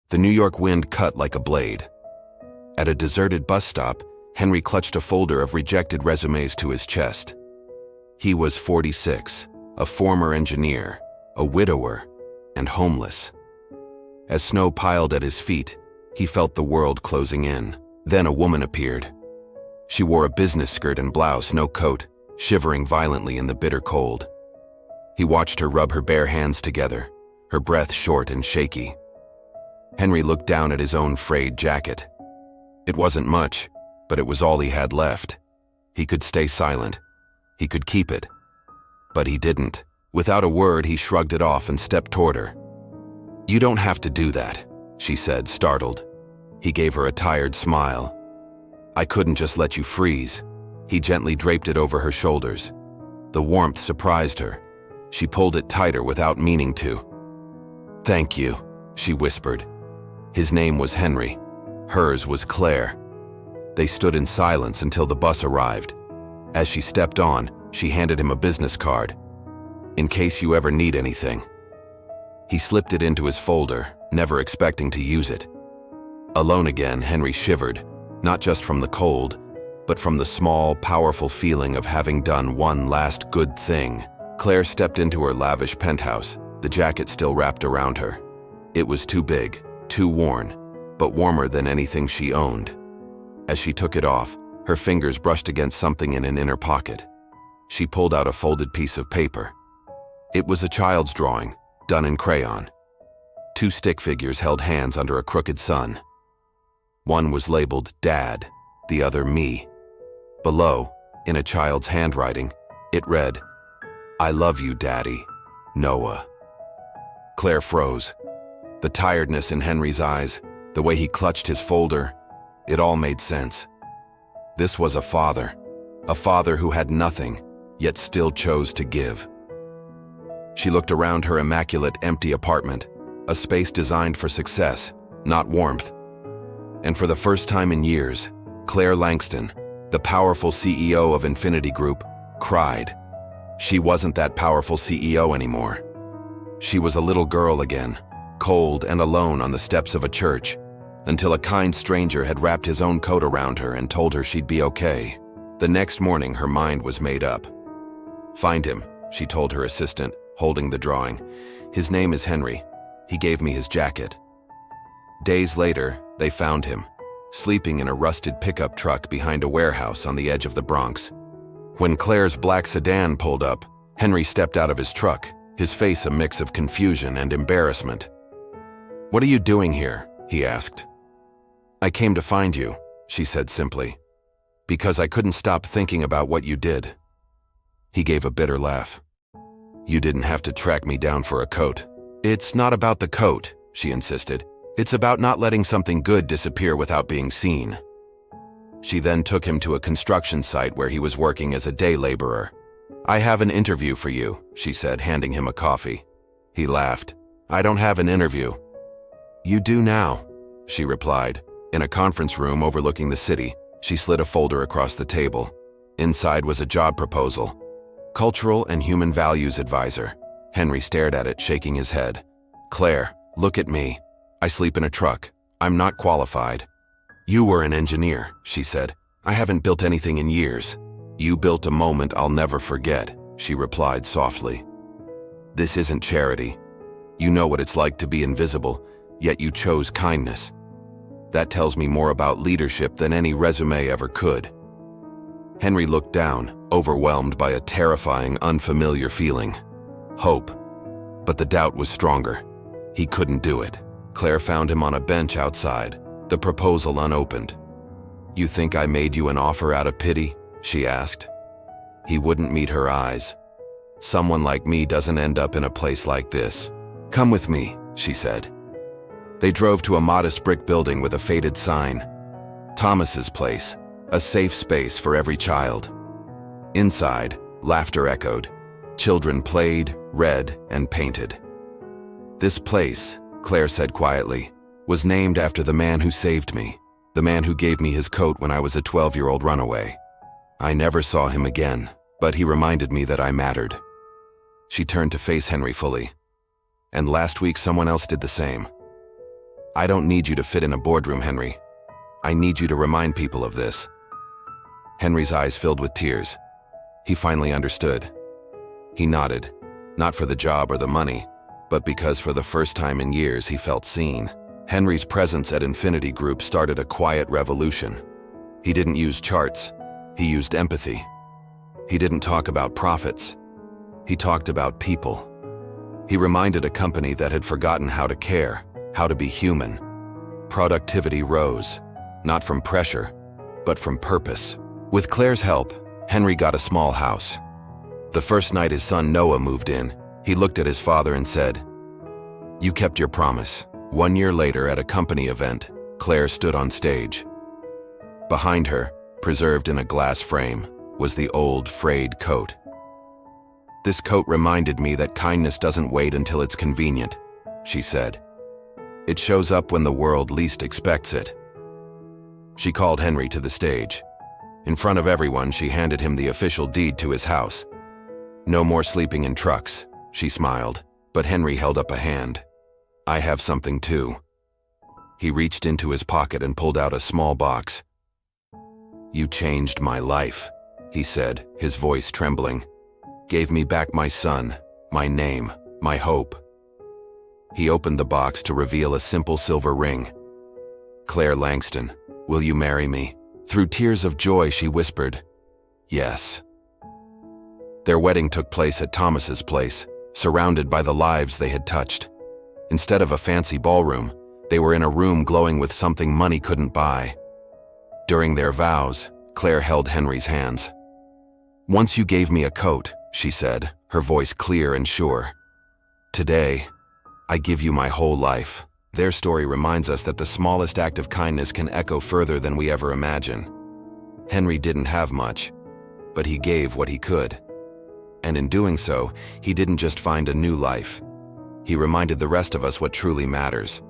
The New York wind cut like a blade. At a deserted bus stop, Henry clutched a folder of rejected resumes to his chest. He was 46, a former engineer, a widower, and homeless. As snow piled at his feet, he felt the world closing in. Then a woman appeared. She wore a business skirt and blouse, no coat, shivering violently in the bitter cold. He watched her rub her bare hands together, her breath short and shaky. Henry looked down at his own frayed jacket. It wasn't much, but it was all he had left. He could stay silent. He could keep it. But he didn't. Without a word, he shrugged it off and stepped toward her. "You don't have to do that," she said, startled. He gave her a tired smile. "I couldn't just let you freeze." He gently draped it over her shoulders. The warmth surprised her. She pulled it tighter without meaning to. "Thank you," she whispered. His name was Henry. Hers was Claire. They stood in silence until the bus arrived. As she stepped on, she handed him a business card. "In case you ever need anything." He slipped it into his folder, never expecting to use it. Alone again, Henry shivered, not just from the cold, but from the small, powerful feeling of having done one last good thing. Claire stepped into her lavish penthouse, the jacket still wrapped around her. It was too big, too worn, but warmer than anything she owned. As she took it off, her fingers brushed against something in an inner pocket. She pulled out a folded piece of paper. It was a child's drawing, done in crayon. Two stick figures held hands under a crooked sun. One was labeled Dad, the other Me. Below, in a child's handwriting, it read, "I love you, Daddy, Noah." Claire froze. The tiredness in Henry's eyes, the way he clutched his folder, it all made sense. This was a father who had nothing, yet still chose to give. She looked around her immaculate, empty apartment, a space designed for success, not warmth. And for the first time in years, Claire Langston, the powerful CEO of Infinity Group, cried. She wasn't that powerful CEO anymore. She was a little girl again, cold and alone on the steps of a church, until a kind stranger had wrapped his own coat around her and told her she'd be okay. The next morning, her mind was made up. "Find him," she told her assistant, holding the drawing. "His name is Henry. He gave me his jacket." Days later, they found him, sleeping in a rusted pickup truck behind a warehouse on the edge of the Bronx. When Claire's black sedan pulled up, Henry stepped out of his truck, his face a mix of confusion and embarrassment. "What are you doing here?" he asked. "I came to find you," she said simply, "because I couldn't stop thinking about what you did." He gave a bitter laugh. "You didn't have to track me down for a coat." "It's not about the coat," she insisted. "It's about not letting something good disappear without being seen." She then took him to a construction site where he was working as a day laborer. "I have an interview for you," she said, handing him a coffee. He laughed. "I don't have an interview." "You do now," she replied. In a conference room overlooking the city, she slid a folder across the table. Inside was a job proposal. Cultural and Human Values Advisor. Henry stared at it, shaking his head. "Claire, look at me. I sleep in a truck. I'm not qualified." "You were an engineer," she said. "I haven't built anything in years." "You built a moment I'll never forget," she replied softly. "This isn't charity. You know what it's like to be invisible, yet you chose kindness. That tells me more about leadership than any resume ever could." Henry looked down, overwhelmed by a terrifying, unfamiliar feeling. Hope. But the doubt was stronger. He couldn't do it. Claire found him on a bench outside, the proposal unopened. "You think I made you an offer out of pity?" she asked. He wouldn't meet her eyes. "Someone like me doesn't end up in a place like this." "Come with me," she said. They drove to a modest brick building with a faded sign. Thomas's place, a safe space for every child. Inside, laughter echoed. Children played, read, and painted. "This place," Claire said quietly, "was named after the man who saved me, the man who gave me his coat when I was a 12-year-old runaway. I never saw him again, but he reminded me that I mattered." She turned to face Henry fully. "And last week someone else did the same. I don't need you to fit in a boardroom, Henry. I need you to remind people of this. Henry's eyes filled with tears. He finally understood. He nodded, not for the job or the money, but because for the first time in years he felt seen. Henry's presence at Infinity Group started a quiet revolution. He didn't use charts, he used empathy. He didn't talk about profits, he talked about people. He reminded a company that had forgotten how to care, how to be human. Productivity rose, not from pressure, but from purpose. With Claire's help, Henry got a small house. The first night his son Noah moved in, he looked at his father and said, "You kept your promise." 1 year later, at a company event, Claire stood on stage. Behind her, preserved in a glass frame, was the old, frayed coat. "This coat reminded me that kindness doesn't wait until it's convenient," she said. "It shows up when the world least expects it." She called Henry to the stage. In front of everyone, she handed him the official deed to his house. "No more sleeping in trucks," she smiled, but Henry held up a hand. "I have something too." He reached into his pocket and pulled out a small box. "You changed my life," he said, his voice trembling. "Gave me back my son, my name, my hope." He opened the box to reveal a simple silver ring. "Claire Langston, will you marry me?" Through tears of joy, she whispered, "Yes." Their wedding took place at Thomas's place, surrounded by the lives they had touched. Instead of a fancy ballroom, they were in a room glowing with something money couldn't buy. During their vows, Claire held Henry's hands. "Once you gave me a coat," she said, her voice clear and sure. "Today, I give you my whole life." Their story reminds us that the smallest act of kindness can echo further than we ever imagine. Henry didn't have much, but he gave what he could. And in doing so, he didn't just find a new life. He reminded the rest of us what truly matters.